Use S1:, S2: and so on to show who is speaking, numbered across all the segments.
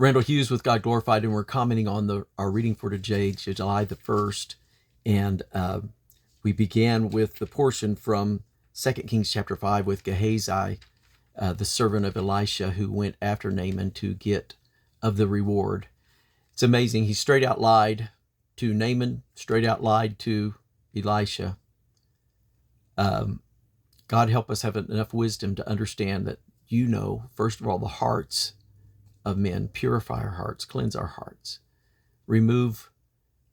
S1: Randall Hughes with God Glorified, and we're commenting on our reading for today, July the 1st. And we began with the portion from 2 Kings chapter 5 with Gehazi, the servant of Elisha, who went after Naaman to get of the reward. It's amazing. He straight out lied to Naaman, straight out lied to Elisha. God help us have enough wisdom to understand that, first of all, the hearts of men. Purify our hearts, cleanse our hearts. Remove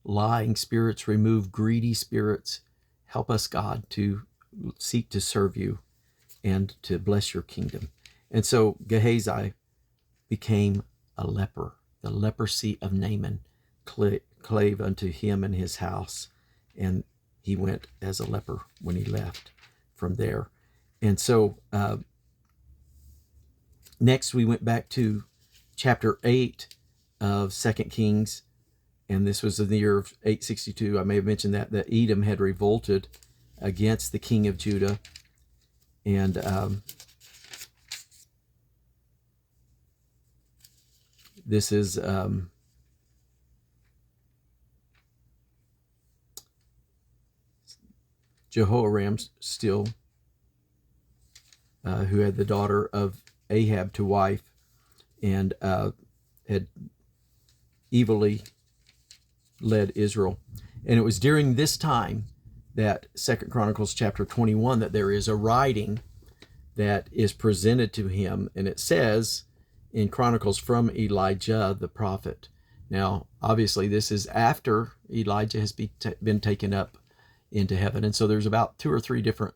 S1: lying spirits, remove greedy spirits. Help us, God, to seek to serve you and to bless your kingdom. And so Gehazi became a leper. The leprosy of Naaman clave unto him and his house, and he went as a leper when he left from there. And so next we went back to chapter 8 of 2 Kings, and this was in the year of 862. I may have mentioned that Edom had revolted against the king of Judah, and this is Jehoram still, who had the daughter of Ahab to wife, and had evilly led Israel. And it was during this time that 2 Chronicles chapter 21 that there is a writing that is presented to him, and it says in Chronicles, from Elijah the prophet. Now, obviously, this is after Elijah has been taken up into heaven, and so there's about 2 or 3 different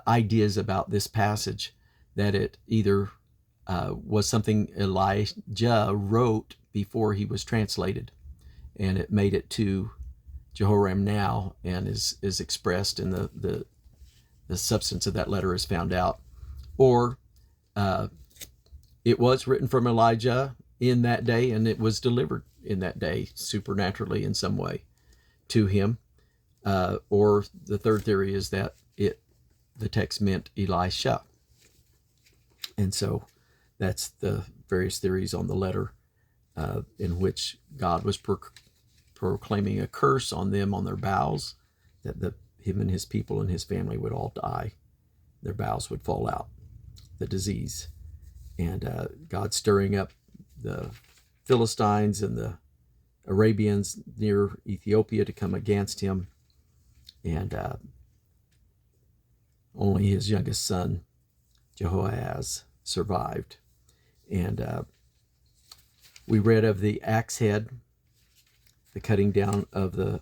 S1: ideas about this passage, that it either was something Elijah wrote before he was translated, and it made it to Jehoram now, and is expressed in the substance of that letter is found out, or it was written from Elijah in that day, and it was delivered in that day supernaturally in some way to him, or the third theory is that the text meant Elisha. And so that's the various theories on the letter, in which God was proclaiming a curse on them, on their bowels, that him and his people and his family would all die. Their bowels would fall out, the disease. And God stirring up the Philistines and the Arabians near Ethiopia to come against him. And only his youngest son, Jehoahaz, survived. And we read of the axe head, the cutting down of the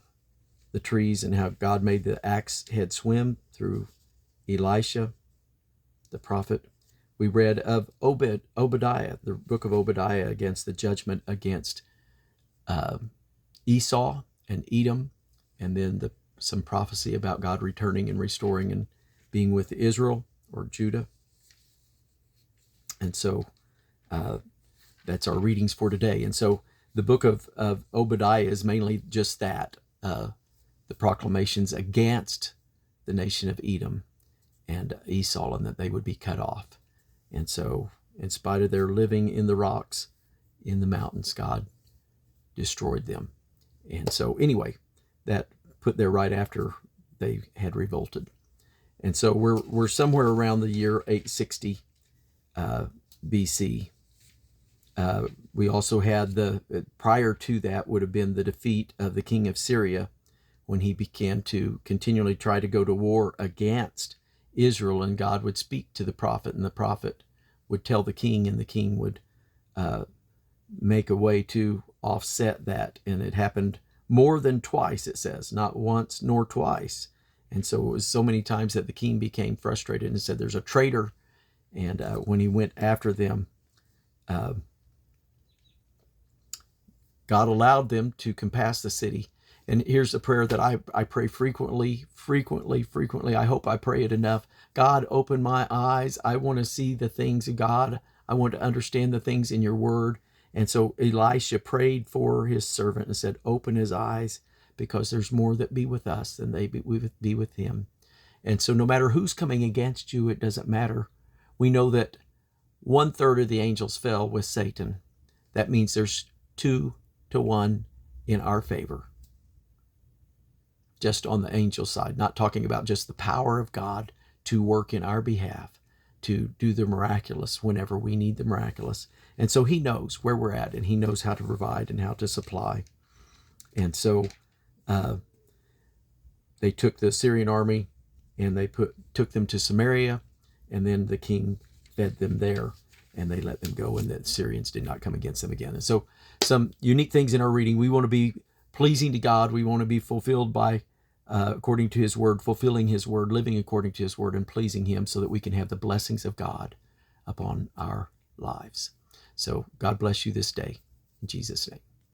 S1: trees, and how God made the axe head swim through Elisha, the prophet. We read of Obadiah, the book of Obadiah, against the judgment against Esau and Edom, and then some prophecy about God returning and restoring and being with Israel or Judah. And so that's our readings for today. And so the book of Obadiah is mainly just that, the proclamations against the nation of Edom and Esau, and that they would be cut off. And so, in spite of their living in the rocks, in the mountains, God destroyed them. And so, anyway, that put there right after they had revolted. And so we're somewhere around the year 860 BC. We also had prior to that would have been the defeat of the king of Syria, when he began to continually try to go to war against Israel, and God would speak to the prophet, and the prophet would tell the king, and the king would make a way to offset that. And it happened more than twice, it says, not once nor twice. And so it was so many times that the king became frustrated and said, there's a traitor. And when he went after them, God allowed them to compass the city. And here's a prayer that I pray frequently. I hope I pray it enough. God, open my eyes. I want to see the things of God. I want to understand the things in your word. And so Elisha prayed for his servant and said, open his eyes, because there's more that be with us than they be with him. And so no matter who's coming against you, it doesn't matter. We know that 1/3 of the angels fell with Satan, that means there's 2-1 in our favor. Just on the angel side, not talking about just the power of God to work in our behalf, to do the miraculous whenever we need the miraculous. And so he knows where we're at, and he knows how to provide and how to supply. And so they took the Syrian army and they took them to Samaria, and then the king fed them there, and they let them go, and the Syrians did not come against them again. And so some unique things in our reading. We want to be pleasing to God. We want to be fulfilled by, according to his word, fulfilling his word, living according to his word, and pleasing him, so that we can have the blessings of God upon our lives. So God bless you this day. In Jesus' name.